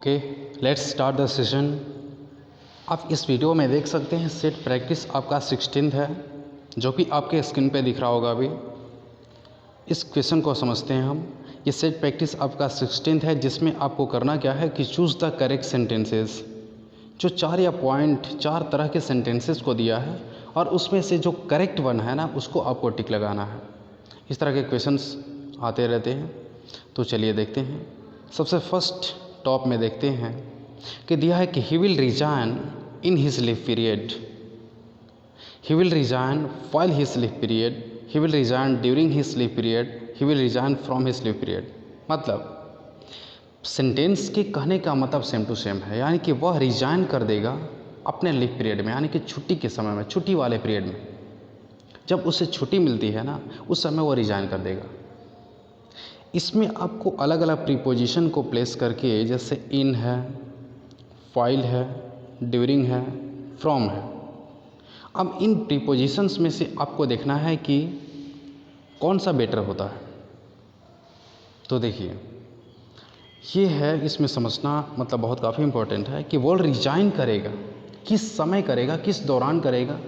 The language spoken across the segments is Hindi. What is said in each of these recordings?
Okay, let's start the session. आप इस वीडियो में देख सकते हैं सेट प्रैक्टिस आपका 16 है, जो कि आपके स्क्रीन पे दिख रहा होगा अभी। इस क्वेश्चन को समझते हैं हम। ये सेट प्रैक्टिस आपका 16 है, जिसमें आपको करना क्या है कि चूज़ द करेक्ट सेंटेंसेस। जो चार तरह के सेंटेंसेस को दिया है और उसमें से जो करेक्ट वन है ना, उसको आपको टिक लगाना है। इस तरह के क्वेश्चंस आते रहते हैं, तो चलिए देखते हैं। सबसे फर्स्ट टॉप में देखते हैं कि दिया है कि he will resign in his leave period, he will resign while his leave period, he will resign during his leave period, he will resign from his leave period. मतलब सेंटेंस के कहने का मतलब सेम टू सेम है, यानी कि वह रिजाइन कर देगा अपने लीव पीरियड में, यानी कि छुट्टी के समय में, छुट्टी वाले पीरियड में। जब उसे छुट्टी मिलती है ना, उस समय वो रिजाइन कर देगा। इसमें आपको अलग अलग प्रीपोजिशन को प्लेस करके, जैसे इन है, व्हाइल है, ड्यूरिंग है, फ्रॉम है। अब इन प्रीपोजिशंस में से आपको देखना है कि कौन सा बेटर होता है। तो देखिए, ये है, इसमें समझना मतलब बहुत काफ़ी इम्पोर्टेंट है कि वो रिजाइन करेगा, किस समय करेगा, किस दौरान करेगा।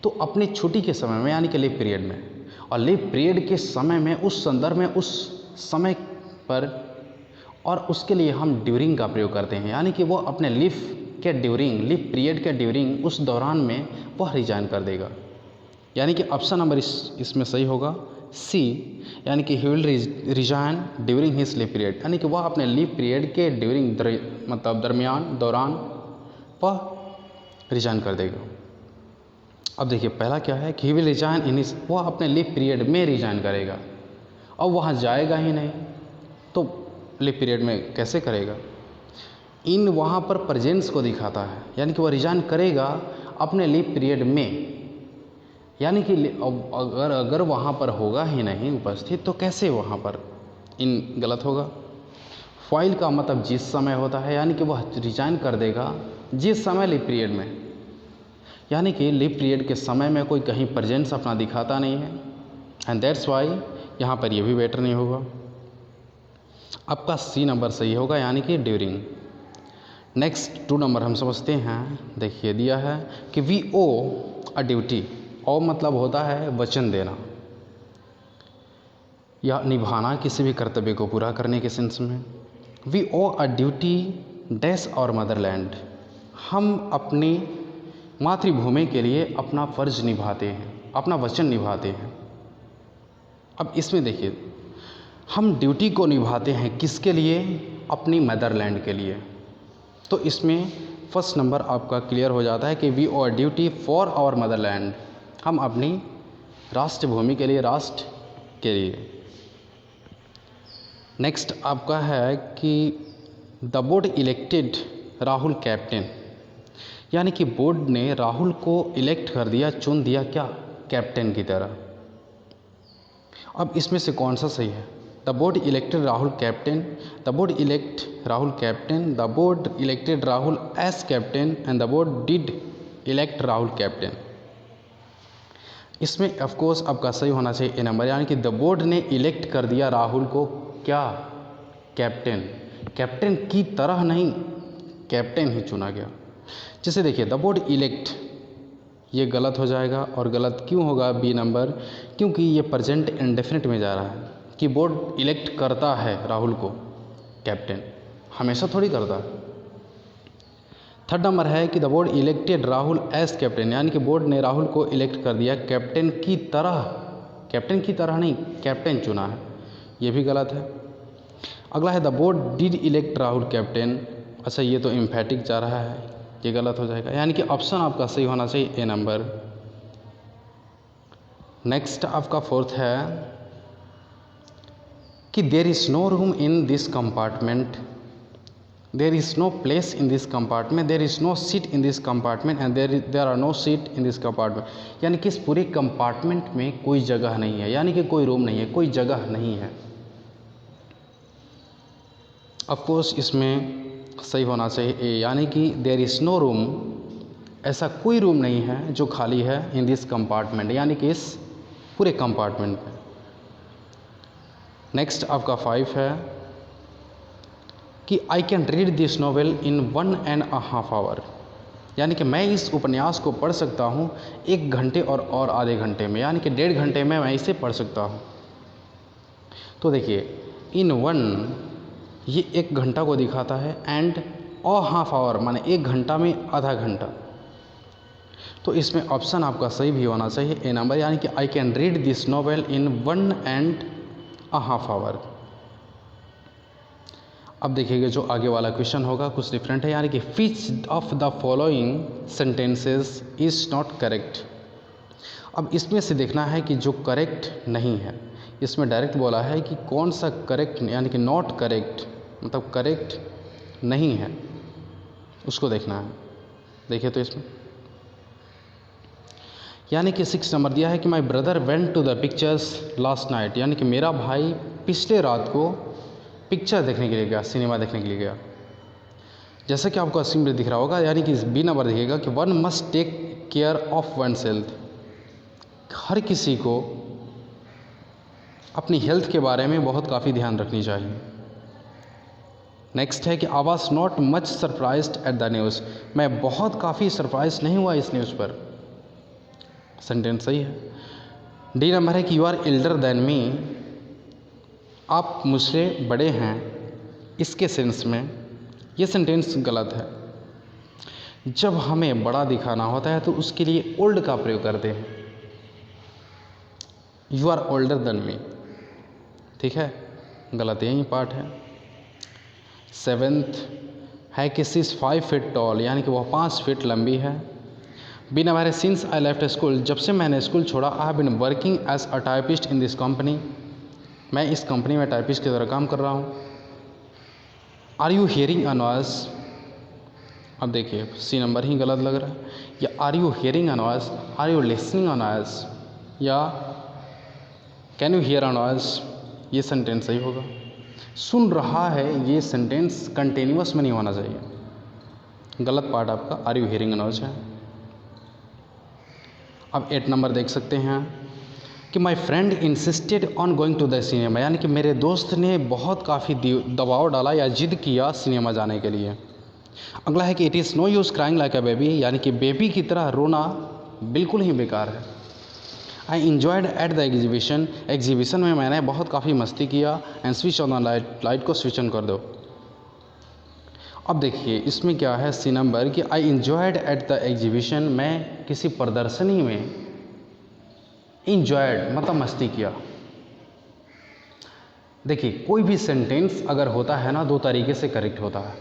तो अपने छुट्टी के समय में, यानी कि लीव पीरियड में। और लीव पीरियड के समय में, उस संदर्भ में, उस समय पर, और उसके लिए हम ड्यूरिंग का प्रयोग करते हैं, यानी कि वो अपने लीव के ड्यूरिंग, लीव पीरियड के ड्यूरिंग, उस दौरान में वह रिजाइन कर देगा। यानी कि ऑप्शन नंबर इसमें सही होगा सी, यानी कि he will resign during his leave period, यानी कि वह अपने लीव पीरियड के ड्यूरिंग मतलब दरमियान, दौरान वह रिजाइन कर देगा। अब देखिए, पहला क्या है कि he will resign in his, वह अपने लीव पीरियड में रिजाइन करेगा। अब वहाँ जाएगा ही नहीं, तो लीव पीरियड में कैसे करेगा। इन वहाँ पर प्रेजेंस को दिखाता है, यानी कि वह रिजाइन करेगा अपने लीव पीरियड में, यानी कि अगर वहाँ पर होगा ही नहीं उपस्थित, तो कैसे वहाँ पर इन गलत होगा। फाइल का मतलब जिस समय होता है, यानी कि वह रिजाइन कर देगा जिस समय लीव पीरियड में, यानी कि लीव पीरियड के समय में कोई कहीं प्रेजेंस अपना दिखाता नहीं है, एंड दैट्स वाई यहाँ पर ये भी बेटर नहीं होगा। आपका सी नंबर सही होगा, यानी कि ड्यूरिंग। नेक्स्ट 2 नंबर हम समझते हैं। देखिए, दिया है कि वी ओ अ ड्यूटी। ओ मतलब होता है वचन देना या निभाना, किसी भी कर्तव्य को पूरा करने के सेंस में। We owe a duty dash our motherland, हम अपनी मातृभूमि के लिए अपना फ़र्ज निभाते हैं, अपना वचन निभाते हैं। अब इसमें देखिए, हम ड्यूटी को निभाते हैं किसके लिए, अपनी मदरलैंड के लिए। तो इसमें फर्स्ट नंबर आपका क्लियर हो जाता है कि we owe duty for our motherland, हम अपनी राष्ट्रभूमि के लिए, राष्ट्र के लिए। नेक्स्ट आपका है कि the board elected Rahul captain, यानी कि बोर्ड ने राहुल को इलेक्ट कर दिया, चुन दिया, क्या, कैप्टन की तरह। अब इसमें से कौन सा सही है। The board elected Rahul captain, the board elect Rahul captain, the board elected Rahul as captain, and the board did elect Rahul captain. इसमें ऑफकोर्स आपका सही होना चाहिए ए नंबर, यानी कि द बोर्ड ने इलेक्ट कर दिया राहुल को, क्या, कैप्टन। कैप्टन की तरह नहीं, कैप्टन ही चुना गया। जैसे देखिए, द बोर्ड इलेक्ट, ये गलत हो जाएगा। और गलत क्यों होगा बी नंबर, क्योंकि ये प्रेजेंट इंडेफिनिट में जा रहा है कि बोर्ड इलेक्ट करता है राहुल को कैप्टन, हमेशा थोड़ी करता है। थर्ड नंबर है कि the board elected Rahul as captain, यानी कि बोर्ड ने राहुल को इलेक्ट कर दिया कैप्टन की तरह, कैप्टन की तरह नहीं, कैप्टन चुना है, ये भी गलत है। अगला है the board did elect Rahul captain. अच्छा, ये तो एम्फेटिक जा रहा है, ये गलत हो जाएगा, यानी कि ऑप्शन आपका सही होना चाहिए ए नंबर। नेक्स्ट आपका फोर्थ है कि there is no room in this compartment, there is no place in this compartment, there is no seat in this compartment, and there are no seat in this compartment, यानी कि इस पूरे कंपार्टमेंट में कोई जगह नहीं है, यानी कि कोई रूम नहीं है, कोई जगह नहीं है। ऑफकोर्स इसमें सही होना चाहिए ए, यानी कि देयर इज़ नो रूम, ऐसा कोई रूम नहीं है जो खाली है इन दिस कंपार्टमेंट, यानी कि इस पूरे कंपार्टमेंट में। नेक्स्ट आपका 5 है कि I can read this novel in 1.5 hour, यानी कि मैं इस उपन्यास को पढ़ सकता हूँ 1 घंटे और आधे घंटे में, यानी कि 1.5 घंटे में मैं इसे पढ़ सकता हूँ। तो देखिए इन 1 ये 1 घंटा को दिखाता है, एंड हाफ आवर माने 1 घंटा में आधा घंटा। तो इसमें ऑप्शन आपका सही भी होना चाहिए, ए नंबर, यानी कि I can read this novel in 1.5 hour. अब देखिएगा जो आगे वाला क्वेश्चन होगा कुछ डिफरेंट है, यानी कि which of the following sentences is not correct. अब इसमें से देखना है कि जो करेक्ट नहीं है, इसमें डायरेक्ट बोला है कि कौन सा करेक्ट, यानी कि नॉट करेक्ट मतलब करेक्ट नहीं है, उसको देखना है। देखिए तो इसमें यानी कि 6 नंबर दिया है कि my brother went to the pictures last night, यानी कि मेरा भाई पिछले रात को पिक्चर देखने के लिए गया, सिनेमा देखने के लिए गया। जैसा कि आपको अस्सी में दिख रहा होगा, यानी कि बी नंबर दिखेगा कि 1 must take care of one's health. हर किसी को अपनी हेल्थ के बारे में बहुत काफ़ी ध्यान रखनी चाहिए। नेक्स्ट है कि I was not much surprised at the news, मैं बहुत काफ़ी सरप्राइज नहीं हुआ इस न्यूज़ पर। सेंटेंस सही है। डी नंबर है कि you are elder than me, आप मुझसे बड़े हैं, इसके सेंस में ये सेंटेंस गलत है। जब हमें बड़ा दिखाना होता है तो उसके लिए ओल्ड का प्रयोग करते हैं, you are older than me, ठीक है, गलत यही पार्ट है। 7th है कि सी इज़ 5 फीट टॉल, यानी कि वह 5 फीट लंबी है। बी नंबर है सिंस आई लेफ्ट स्कूल, जब से मैंने स्कूल छोड़ा, I have been working as a typist in this company, मैं इस कंपनी में टाइपिस्ट की तरह काम कर रहा हूँ। Are you hearing a noise, अब देखिए सी नंबर ही गलत लग रहा है, या are you hearing a noise, are you listening a noise, या can you hear a noise, ये सेंटेंस सही होगा। सुन रहा है, ये सेंटेंस कंटिन्यूअस में नहीं होना चाहिए, गलत पार्ट आपका are you hearing a noise है। अब 8 नंबर देख सकते हैं कि my friend insisted on going to the cinema, यानी कि मेरे दोस्त ने बहुत काफ़ी दबाव डाला या जिद किया सिनेमा जाने के लिए। अगला है कि it is no use crying like a baby, यानी कि बेबी की तरह रोना बिल्कुल ही बेकार है। I enjoyed at the exhibition, exhibition में मैंने बहुत काफ़ी मस्ती किया। And switch on the light, light को स्विच ऑन कर दो। अब देखिए इसमें क्या है, सी नंबर कि आई इंजॉयड एट द एग्जीबिशन, मैं किसी प्रदर्शनी में इंजॉयड मतलब मस्ती किया। देखिए कोई भी सेंटेंस अगर होता है ना, 2 तरीके से करेक्ट होता है।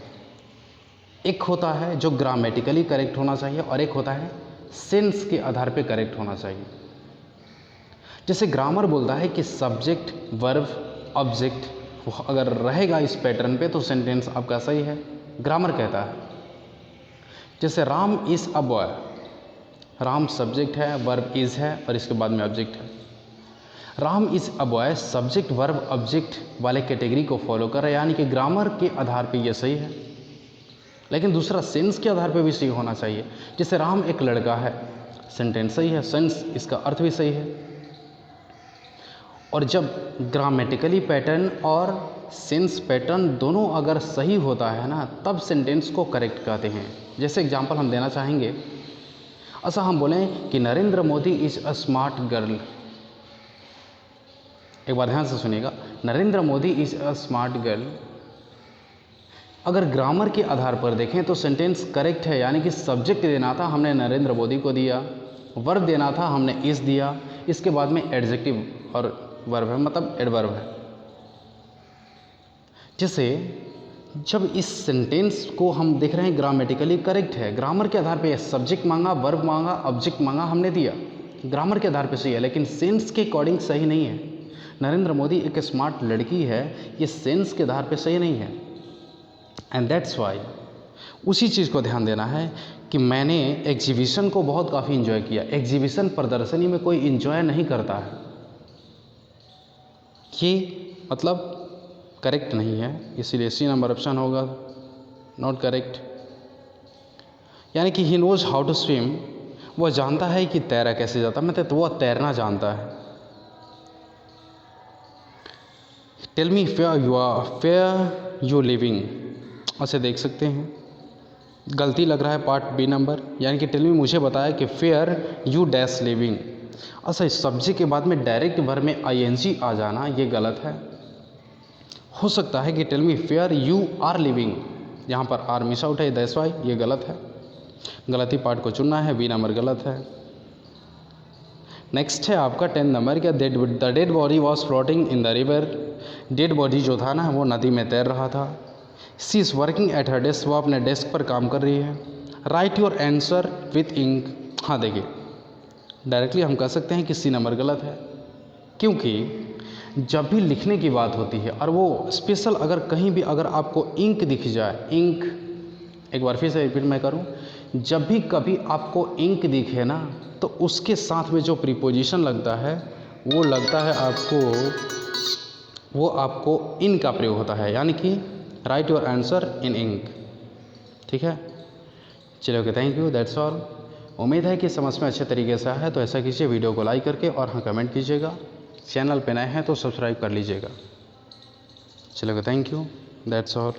एक होता है जो ग्रामेटिकली करेक्ट होना चाहिए, और एक होता है सेंस के आधार पे करेक्ट होना चाहिए। जैसे ग्रामर बोलता है कि सब्जेक्ट वर्ब ऑब्जेक्ट अगर रहेगा इस पैटर्न पे तो सेंटेंस आपका सही है, ग्रामर कहता है। जैसे Ram is a boy, Ram subject है, वर्ब इज़ है, और इसके बाद में ऑब्जेक्ट है। Ram is a boy subject verb object वाले कैटेगरी को फॉलो कर रहा है, यानी कि ग्रामर के आधार पे ये सही है। लेकिन दूसरा सेंस के आधार पे भी सही होना चाहिए। जैसे राम एक लड़का है, सेंटेंस सही है, सेंस इसका अर्थ भी सही है। और जब ग्रामेटिकली पैटर्न और सेंस पैटर्न दोनों अगर सही होता है ना, तब सेंटेंस को करेक्ट कहते हैं। जैसे एग्जांपल हम देना चाहेंगे, ऐसा हम बोलें कि Narendra Modi is a smart girl. एक बार ध्यान से सुनिएगा, Narendra Modi is a smart girl. अगर ग्रामर के आधार पर देखें तो सेंटेंस करेक्ट है, यानी कि सब्जेक्ट देना था हमने नरेंद्र मोदी को दिया, वर्ब देना था हमने इस दिया, इसके बाद में एडजेक्टिव और वर्ब है मतलब एडवर्ब है। जैसे जब इस सेंटेंस को हम देख रहे हैं ग्रामेटिकली करेक्ट है, ग्रामर के आधार पे सब्जेक्ट मांगा, वर्ब मांगा, ऑब्जेक्ट मांगा, हमने दिया, ग्रामर के आधार पे सही है, लेकिन सेंस के अकॉर्डिंग सही नहीं है। नरेंद्र मोदी एक स्मार्ट लड़की है, ये सेंस के आधार पे सही नहीं है। एंड दैट्स वाई उसी चीज़ को ध्यान देना है कि मैंने एग्जीबिशन को बहुत काफ़ी इन्जॉय किया। एग्जीबिशन प्रदर्शनी में कोई इन्जॉय नहीं करता है, ये मतलब करेक्ट नहीं है, इसीलिए सी नंबर ऑप्शन होगा नॉट करेक्ट। यानी कि he knows how to swim, वह जानता है कि तैरा कैसे जाता है, मतलब तो वह तैरना जानता है। Tell me where you living, ऐसे देख सकते हैं, गलती लग रहा है पार्ट बी नंबर, यानी कि टेल मी मुझे बताया कि फेयर यू डैश लिविंग। अच्छा, इस सब्जेक्ट के बाद में डायरेक्ट वर्ब में आईएनजी आ जाना ये गलत है। हो सकता है कि tell me where you are living, यहाँ पर आर मिस आउट है, दैट्स वाई, ये गलत है। गलती पार्ट को चुनना है, बी नंबर गलत है। नेक्स्ट है आपका 10 नंबर का the dead body was floating in the river. Dead body जो था ना वो नदी में तैर रहा था। She is working at her desk, वो अपने डेस्क पर काम कर रही है। Write your answer with ink. हाँ देखिए, डायरेक्टली हम कह सकते हैं कि सी नंबर गलत है, क्योंकि जब भी लिखने की बात होती है और वो स्पेशल अगर कहीं भी अगर आपको इंक दिख जाए, इंक, एक बार फिर से रिपीट मैं करूं, जब भी कभी आपको इंक दिखे ना तो उसके साथ में जो प्रीपोजिशन लगता है वो लगता है आपको इन का प्रयोग होता है, यानी कि write your answer in ink. ठीक है, चलिए okay, thank you, that's all. उम्मीद है कि समझ में अच्छे तरीके से आया है, तो ऐसा कीजिए, वीडियो को लाइक करके और हाँ कमेंट कीजिएगा। चैनल पे नए हैं तो सब्सक्राइब कर लीजिएगा। चलिए okay, thank you, that's all.